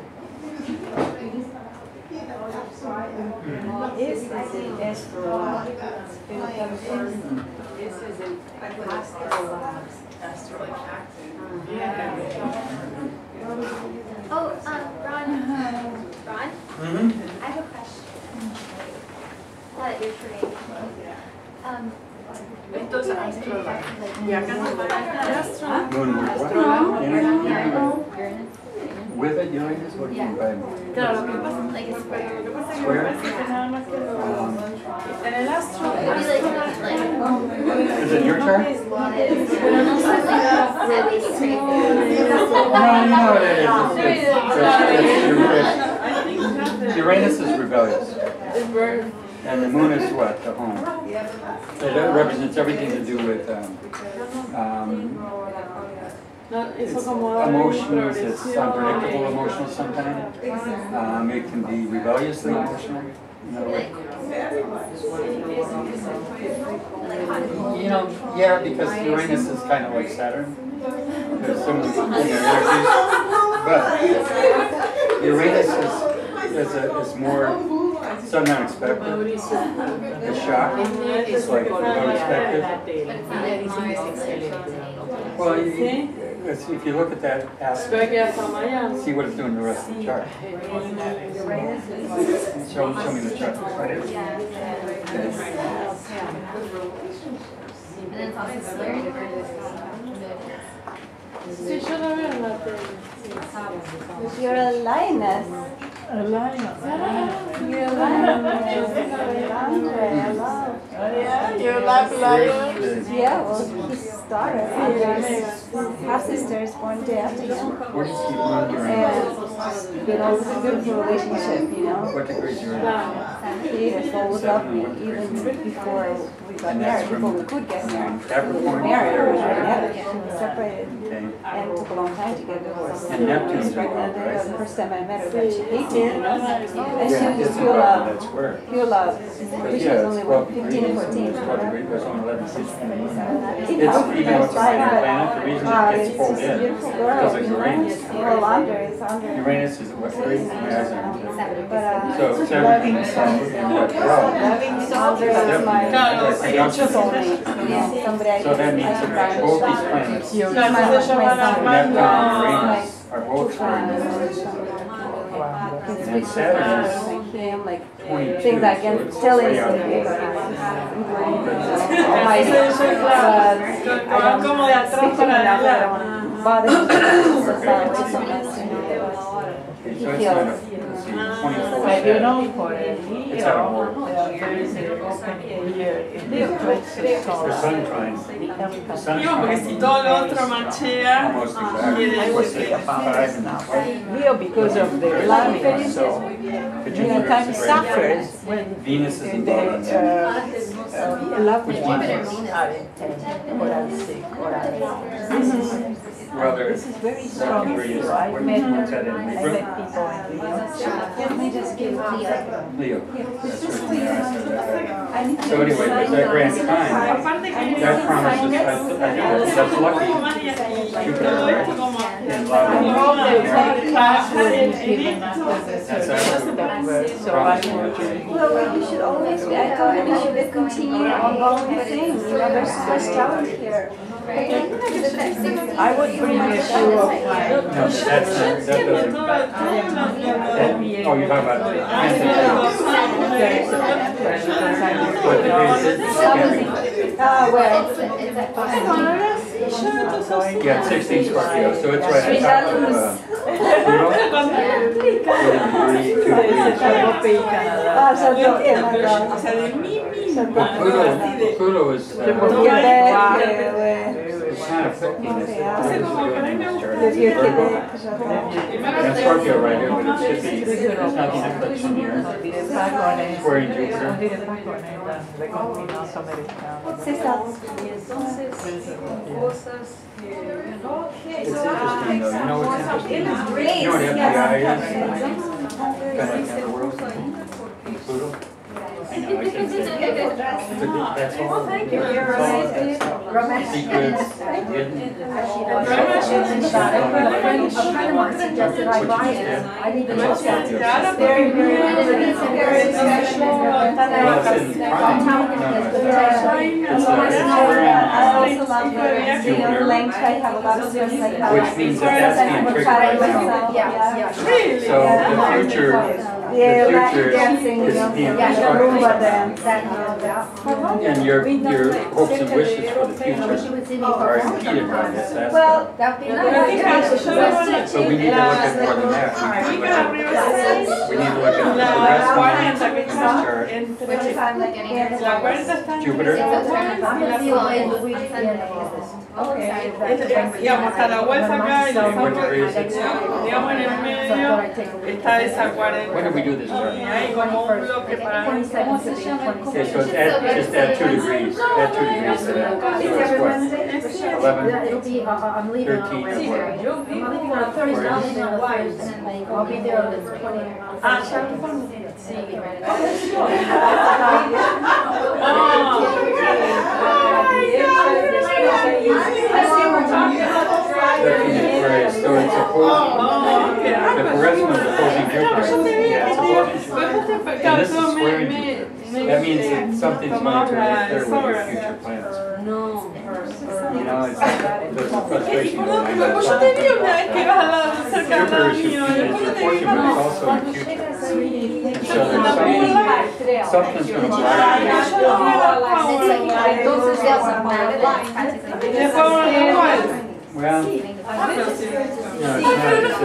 Este es el Astrology, pero también este es el Oh, Ron. Ron? Mm-hmm. I have a question. That you're trained. Esto es Astrology. Y acá no va With it, you know, this what you buy. Claro, lo que pasa Like it's square. es que nada más que lo en el astro. It'd be like Is it your turn? Pero no sé si you know what it is. Uranus is rebellious. And the moon is what? The home. It represents everything to do with emotions. It's unpredictable emotions sometimes. It can be rebelliously emotional. You know, yeah, because Uranus is kind of like Saturn. There's similar energies. But Uranus is more, something unexpected. A shock. It's like unexpected. Well, if you look at that aspect, see what it's doing the rest of the chart. Show me the chart. And then it's also scary to read this. You're a lioness. A lioness. You're a lioness. Yeah, you like lions? Yeah, well, his daughter, half-sister is born day after him. Where does he run And, during? it's a beautiful relationship, What degree is your He always loved me, even before we got married, before we could get married. We were married, we separated, and took a long time to get divorced. And Neptune's And involved, the right? first time I met her, that she hated me, And she Yeah, was it's pure involved in love, that square. pure love. She was Yeah, only it's 12 15 degrees. or 14. It's 12 degrees, there's only 11 degrees. It's, even though it's a planet, the reason it gets It's pulled just a in beautiful is girl. because of Uranus. Well, under, it's under. Uranus is what great in my eyes. But, So it's everything that's and what well. Under is my soulmate, somebody I So that means that both these planets, Neptune and Uranus, are both Uranus. And Saturn is like 22. things I can tell way in out there. my I don't speak to him enough, I don't want to bother him. So it's kind of, let's see, 24 Saturn. It's out of order. There is an open here in the plexus The solar. sun trines. The sun Digo, porque si todo lo otro machea, almost exactly. What's it? 5 and 12. Here, because of the planning, so Could you many times suffers when Venus is the involved. loved ones are in pain, or are sick, or are. Well, This is very strong. degree is, So I met what's that in people in Libra? Leo. Leo. That's what I said. So anyway, with that grand time, aparte que that promises, I think that's lucky. Jupiter, right? And love. That's actually So I want to. Well, you should always be, I told him you should continue on going things, you know, there's so much talent here. I would bring a shoe of mine. No, that's not, that doesn't. Oh, you're talking about the Well. yeah, 16 Scorpio, so it's right on top of Pluto is kind of flipping this. And Scorpio right here, but it should be, there's nothing that flips in here. Squaring Jupiter. What's this else? It's interesting though, you know what's interesting? You know what FBI is? Kind of like Netherworld. Pluto. I know, I shouldn't say that. That's all. Thank you. You're Secrets, hidden. Suggested I buy it. I didn't even look at it. very, very, Well, it's in prime. No, it's I also love the length, I have a lot of stress like that. which means that that's being triggered right now. Yeah. So the future Dancing, is being Rumba constructed. dance. And your hopes and wishes for the future are impeded by this aspect. Well, So we need to look at more than that. We need to look at the rest of the chart. which time like Getting her yeah, La cuarta está en Jupiter. I'm gonna see what we send it. Digamos, a la vuelta acá y And what degree is it? digamos en el medio está esa 40. When did we do this chart? Y hay como un bloque para Okay, so it's just add 2 degrees. Add 2 degrees to that. So it's what? 11, It'll be, I'm leaving on 13, Wednesday. I'm leaving on Thursday, I'm leaving on Thursday. I'll be there on the 20th. Ah, ya lo vamos. Sí. Aquarius, so it's opposing. The Quaresma is opposing Jupiter. Yeah, it's opposing Jupiter. And this is squaring Jupiter. That means that something's going to interfere with your future plans. You know, it's there's a frustration going on. Yo te vi una vez que vas al lado, cerca al lado Jupiter is mío. your fortune, but it's also your future. And so there's something's going to block you. Entonces ya son practically. Well, you know,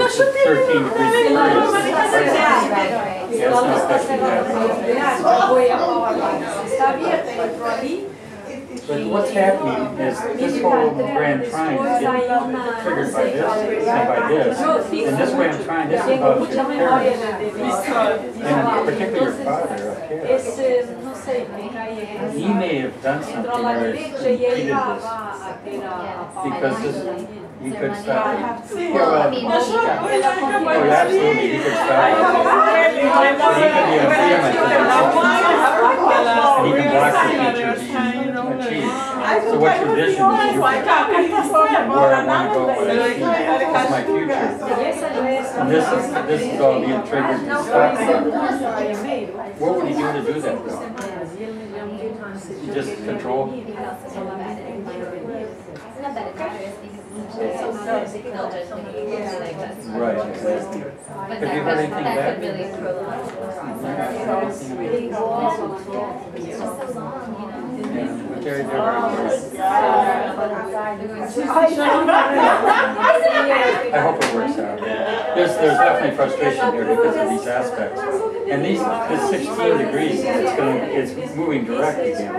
it's 13 degrees Aquarius. Yeah, it's not affecting that. But what's happening is this whole grand trine is getting triggered by this and by this. And this grand trine, this is about your parents. And particularly your father up here. He may have done something where he repeated this. Because this, he could stop. Yeah, well, oh, absolutely, he could stop. But he could be a and he can block the future being achieved. So what's your vision? Where I want to go, what I see is my future. And this is all being triggered to stop him. What would he do to do that though? You just control? Right. Have you heard anything back? Very I hope it works out. There's definitely frustration here because of these aspects. And this 16 degrees, it's moving direct again.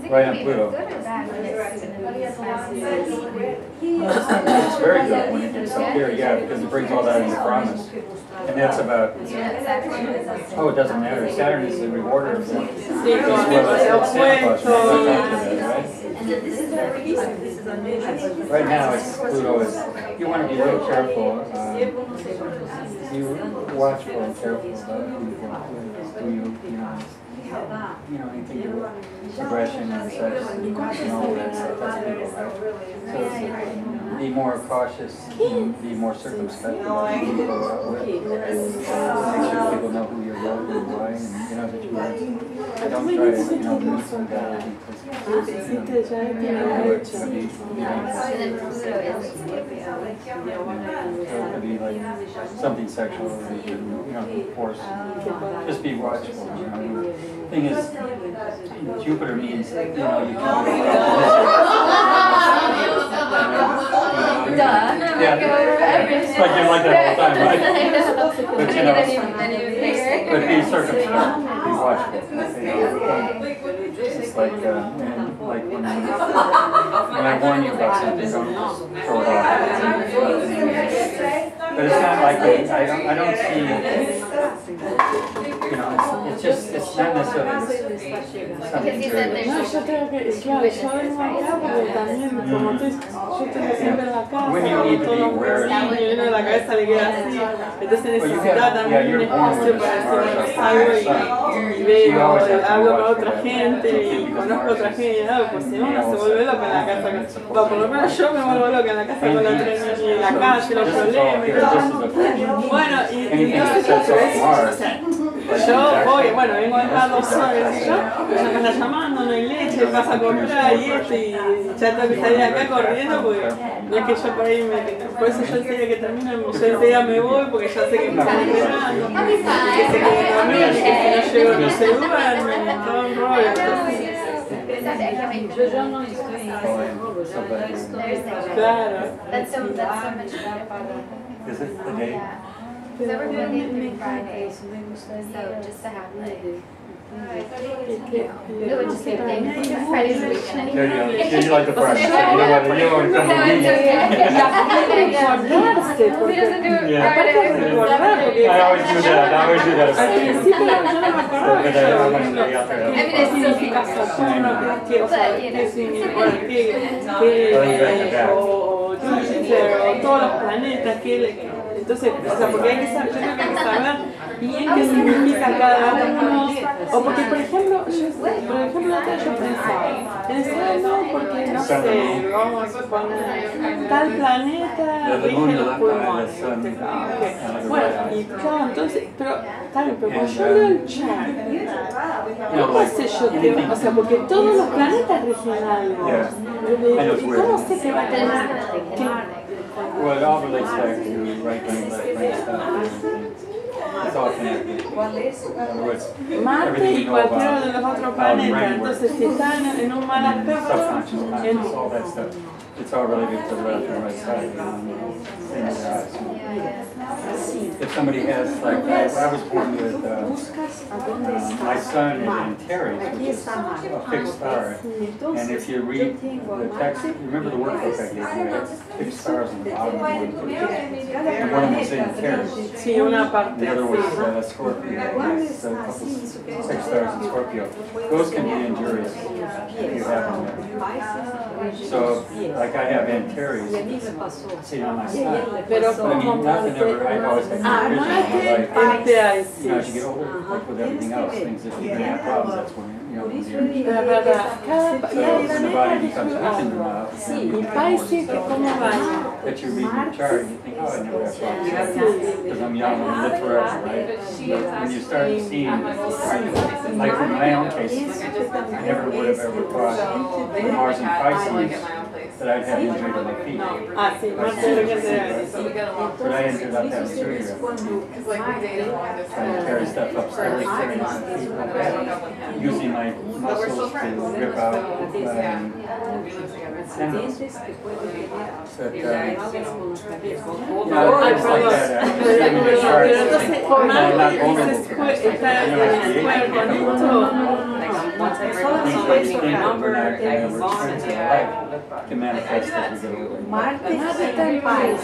Right on Pluto. It's very good when it gets up here, yeah, because it brings all that into promise. And that's about, oh, it doesn't matter. Saturn is the rewarder of them. It's Santa Claus, right? Right now, it's Pluto is, you want to be a little careful. You watchful and careful about anything to do with aggression and sex and all that stuff. That's so be more cautious and be more circumspect about who you go out with. Make sure people know who you're with and why, and that you don't try to, meet some guy because, it could be like something sexual or you can, force. Just be watchful, Thing is, Jupiter means, you can yeah, it's like you're like that all the time, right? But, but be circumspect, be watchful. It's like, like when I warn you about something, don't just throw it off. But it's not like I don't see it's not necesarily something serious. No, yo creo que, claro, yo vengo acá porque también, como yo tengo siempre en la casa, todo me viene a la cabeza, le queda así, entonces necesitaba también un espacio para decir, salgo y veo, hablo con otra gente y conozco a otra gente, pues si no, uno se vuelve loca en la casa, por lo menos yo me vuelvo loca en la casa con la otra niña, en la calle, los problemas, bueno, y entonces yo voy, vengo acá 2 horas, ella me está llamando, no hay leche, vas a comprar y esto, y ya tengo que salir acá corriendo porque no es que yo por ahí por eso yo enseguida que termino, yo enseguida me voy porque ya sé que me están esperando, que se queden dormidos, y que si no llego no se duermen, todo un rollo. Yo no estoy claro. That's so much Is it the day? So we're doing it every Friday, so just to have It would just be a thing. Friday's the weekend There anyway. you go. You like the Friday. You don't want to come No, to it's me. okay. Who doesn't do it Yeah. Friday? I always do that. I always do that. Al principio yo no me acordaba But que I'm era going to be out there. I mean, it's still significa Saturno, que, o sea, que significa o Júpiter, o todos los planetas, entonces, o sea, porque hay que saber, yo creo que hay que saber bien qué significa cada uno, o porque, por ejemplo, yo pensaba, en el cielo no, porque, no sé, vamos a suponer, tal planeta rige los pulmones, bueno, y claro, entonces, pero, también, pero cuando yo leo el chart, ¿cómo sé yo que, o sea, porque todos los planetas rigen algo, ¿y cómo sé que va a tener, Well, it all relates back to right brain, left brain stuff. It's all connected. In other words, Marte everything y you know cualquiera de los about otros how the planetas, brain works, entonces si están en un mal aspecto, subconscious, conscious, all that stuff, it's all related to the left and right side. Same as the eyes. If somebody has, like, I was born with, my son is in Terry, which is a fixed star. And if you read the text, remember the workbook I gave you, it had 6 stars on the bottom. And one of them was in Terry. sí, una parte, The other was sí. Scorpio, it's a couple, 6 stars in Scorpio. Those can be injurious if you have them there. So, like I have Antares, see on my side. Pero But I mean, como nothing ever, I've always had ah, vision Marte, in my life. hay You know, as you get older, like with everything else, things that you're gonna have problems, that's when, you know, when you're, cada so when the body becomes planeta weakened algo. enough, Y parece que como vaya. that you read your chart, you think, oh, I never have problems, because I'm young, I'm live forever, right? But when you start seeing, like in my own case, I never would have ever thought with Mars and Pisces that I'd have injury to my feet. Ah, sí, Marte lo que sea. But I ended up having surgery. Trying to carry stuff upstairs, carrying my feet like that, using my muscles to rip out tendons. But, no, it's like that. Extremely good chart. Pero entonces, I'm not Marte vulnerable dice to it. está en el square con esto. Things that we think that we're not going to experience in our life can manifest as we get older. Marte está en paz.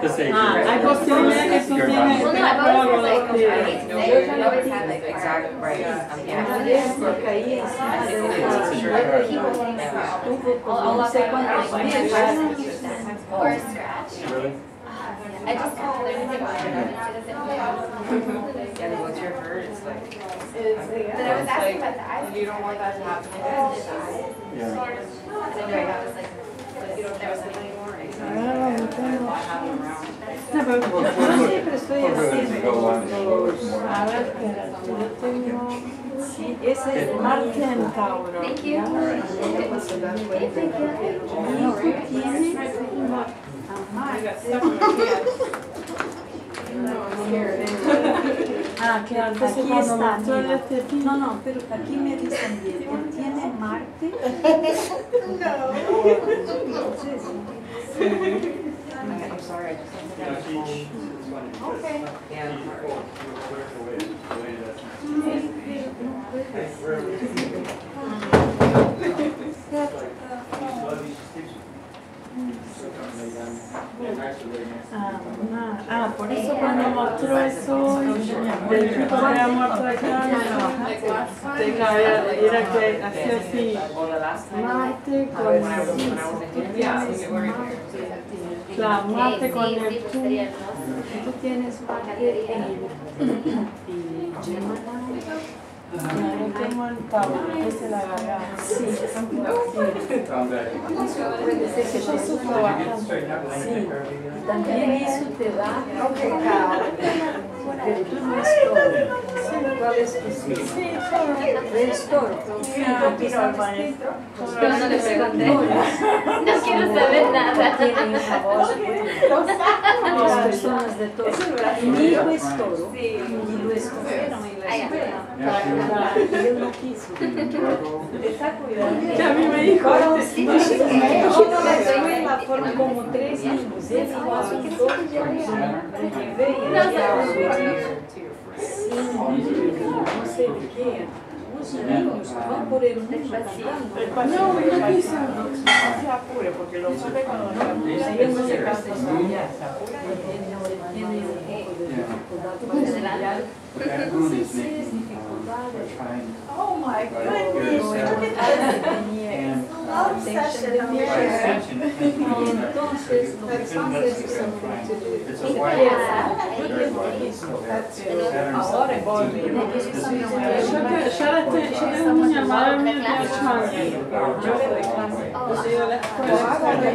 This age. Ah, hay posibilidad que eso You're tiene Well, no, I've always had like, I hate to say it, I always had like Exactly, right. Porque ahí encima de It's your chart. people getting scratched. tuvo como no sé cuántos meses. Or a scratch. Really? I just kind of learned about it. It doesn't Yeah, what's your hurt? It's like, But I was asking about the eyes. You don't want that to happen. Yeah. I was like, there was something more. No, pero yo siempre estoy We're good as así. we go along. More. A ver, espérate, yo tengo. Sí, ese es Marte en Tauro. Thank you. Ah, claro, entonces Aquí cuando está, mostró mira. este pin. No, no, pero aquí me dicen bien, él tiene Marte. I'm sorry, I just don't think I was Okay. Yeah. Por eso cuando mostró eso del tipo que había muerto acá, era que hacía así, Marte con claro, Marte con Neptuno, tú tienes Marte y Gemini. No, yo tengo el Tauro, ese es la garganta. Sí, Found that. puede ser que yo sufro bastante. Sí, También eso te da porque tú no es todo. ¿Cuál es tu signo? sí, todo. Es toro. Pero no le pregunté. No quiero saber nada. Tienen una voz buena. Las personas de toro. Mi hijo es toro y lo escogieron en la escuela. Y él no quiso. Está cuidado. Que a mí me dijo, Sí, yo en la escuela fueron como 3 niños. Él igual a un toro. Le llevé y le daba su hijo. Sí. no sé de qué, unos niños van por el mundo cantando. No, yo quise, no se apure, porque lo sabe cuando se apura, ellos no se cansan, ya se apura. Tiene un poco de dificultad para estudiar. No sé si es dificultad. Oh my goodness, look at this. Love session Y entonces lo que pasa es que ahora yo tengo un niño, madre mía, de 8 años. Yo le doy clase. Yo digo, la escuela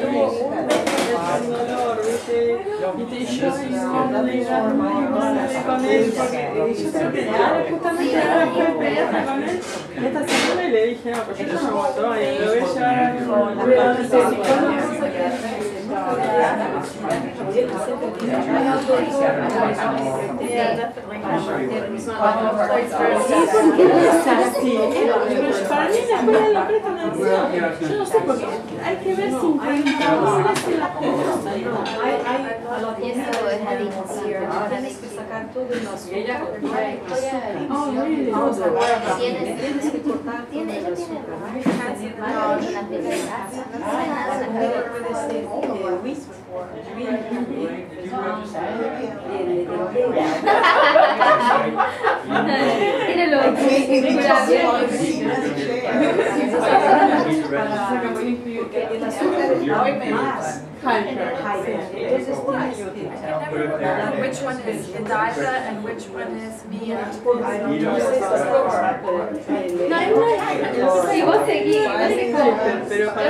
tuvo un mes de dolor, ¿viste? Y yo no le digo con él, porque yo creo que ya justamente ahora fue pelearme con él esta semana y le dije, no, pues yo no me aguanto, y lo voy a llevar con la psicóloga. Para mí la escuela lo prestan atención. Yo no sé por qué. Hay que ver si preguntamos si las cosas. tienes que sacar todo el azúcar. Oh, really? Tienes que cortar todo el azúcar. Which one is Godiva and which one is Mia? Si vos seguís, no sé cómo. Pero para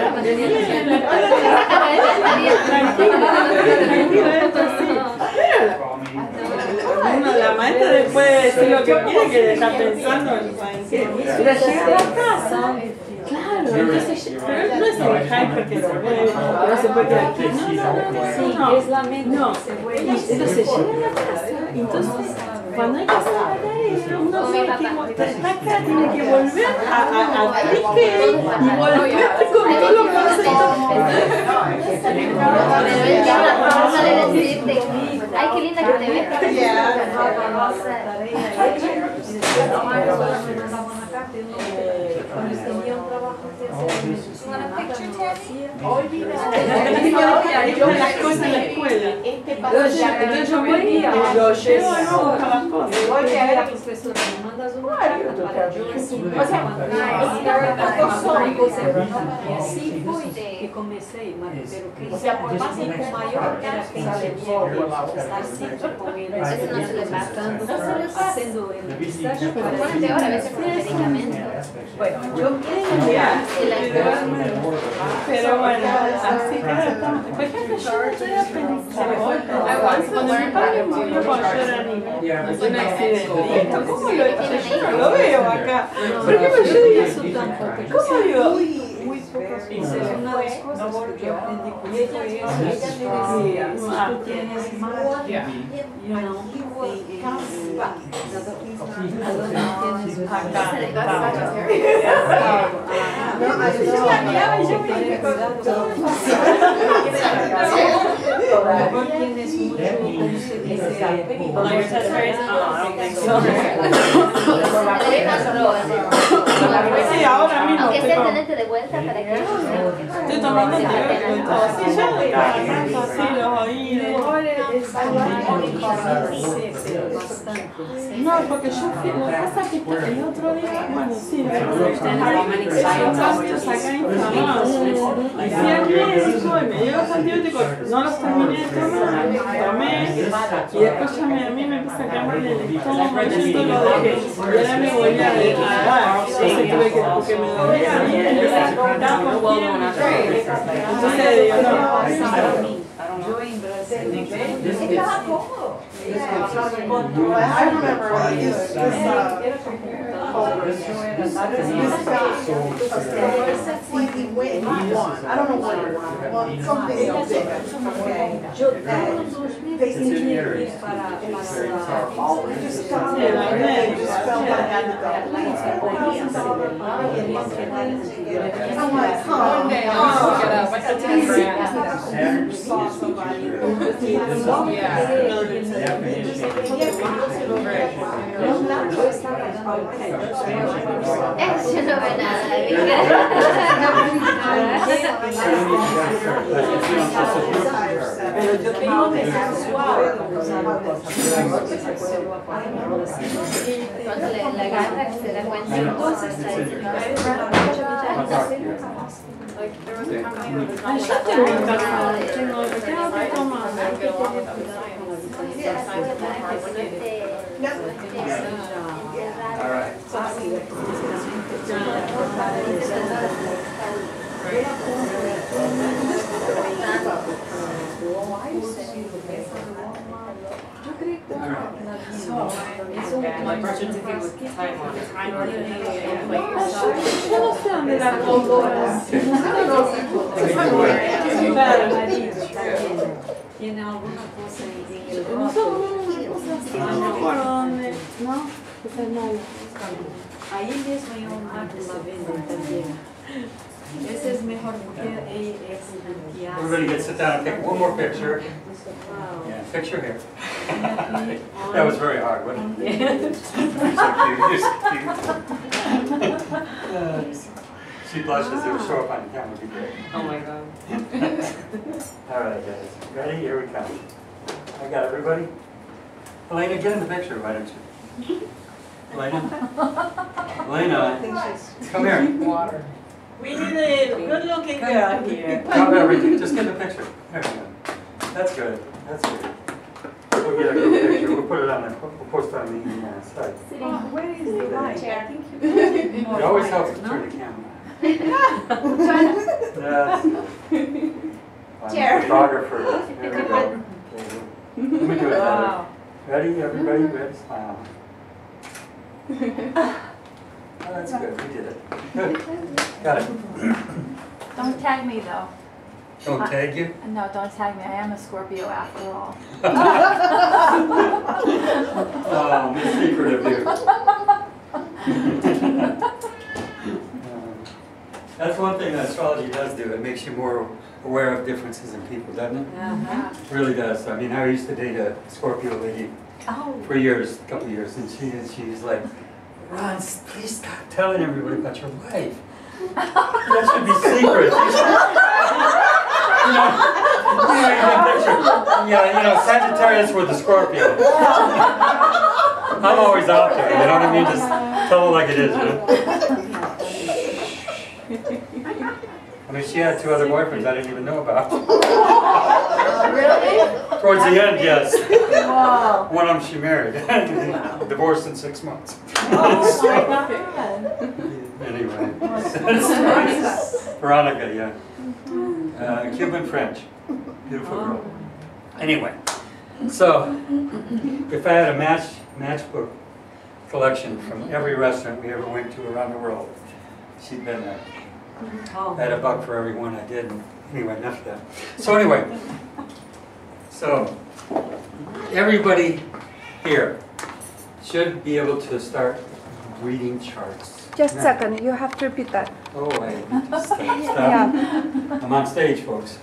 la maestra después de decir lo que quiere, que está pensando en qué. Pero llega a la casa. Claro, entonces, pero él no es el hyper que se puede, que no se puede quedar aquí. No, es la mente. No, entonces llega a la casa, entonces cuando hay que hacer la tarea, uno tiene que volver a pique y volver con todos los conceptos. Pero él tiene una forma de decirte, ay, qué linda que te ves. Las cosas en la escuela. Entonces yo voy y lo llevo a buscar las cosas. La profesora me mandas una carta para yo decir, y así fue que comencé, pero que más hijo mayor era que estar siempre con él, matando, haciendo el pistacho para Peor a veces con el medicamento. Bueno, yo Pero bueno, así que por ejemplo, yo no estoy aprendiendo. Cuando mi padre murió cuando yo era niña, fue un accidente. ¿Y esto cómo lo hice? Yo no lo veo acá. Por ejemplo, yo digo, ¿cómo digo? muy pocos Esa es una de las cosas que yo aprendí con ella. Ella me decía, si tú tienes más, ahora mismo Aunque sea tenerte de vuelta para que estoy tomando antibióticos y todo. Sí, ya de cada caso, así los oídos. No, porque yo fui, lo que pasa es que el otro día, bueno, sí, los cambios acá inflamados. Y fui al médico y me dio los antibióticos, no los terminé de tomar, tomé, y después ya a mí me empieza a quemar el estómago, y yo lo dejé. Y ahora me volví a dar, entonces tuve que, porque me dolía a mí, y empecé a cortar con tiempo. Entonces digo, no. yo en Brasil, estaba cómodo. I remember this he went and he won. I don't know what it was. Well, something else. yo todos os meus It's in Aries. para Very la soft. Oh, it just felt like I just felt like I had to go. I'm like, One day I'll just get up. I got 10 grand. Saturn saw somebody. Yo no veo nada. Pero yo tengo que ser suave. Cuando le agarra, se da cuenta. Entonces, Like, there was a company that was I should do it. Tengo que tomar. All right. my birth certificate with time on it. Yo no sé dónde la pongo. Tiene alguna cosa en el No sé por dónde. No, quizás no. Ahí mismo hay un marco la venden también. Ese es mejor porque es antiácido. Everybody get sit down and take one more picture. Wow. Yeah, picture here. That was very hard, wasn't it? You're so cute. You're so cute. She blushes. It would show up on the camera. Would be great. Oh my god. All right, guys. Ready? Here we come. I got everybody. Elena, get in the picture, why don't you? Elena? Elena, come here. Water. We need a good-looking girl here. Drop everything. Just get the picture. There we go. That's good. That's good. We'll get a good picture. We'll put it on the, we'll post it on the site. Where is the light? Chair. It always helps to turn the camera. Yes. I'm Chair. a photographer. There we go. Let me do it better. Wow. Ready? Everybody? Ready? Smile. Oh, that's good. We did it. Good. Got it. Don't tag me though. Don't tag you? No, don't tag me. I am a Scorpio after all. Oh, the secret of you. That's one thing that astrology does do. It makes you more aware of differences in people, doesn't it? It really does. I mean, I used to date a Scorpio lady for years, a couple of years, and she's like, Ron, please stop telling everybody about your life. That should be secret. Sagittarius with the Scorpio. I'm always out there, you know what I mean? Just tell it like it is, you know? I mean, she had 2 other boyfriends I didn't even know about. Really? Towards the end, yes. Wow. One of them she married. Divorced in 6 months. Oh my God. Anyway. Veronica, yeah. Cuban French. Beautiful girl. Anyway, so if I had a matchbook collection from every restaurant we ever went to around the world, she'd been there. I had a buck for every one I did. And anyway, enough of that. So anyway, so everybody here should be able to start reading charts. Just a second, you have to repeat that. Oh, I need to stop. Yeah, I'm on stage, folks.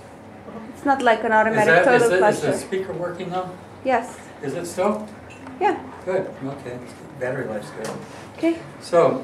it's not like an automatic Is total the cluster. speaker working now? Yes, Is it still? yeah, Good, okay. Battery life's good. okay. So,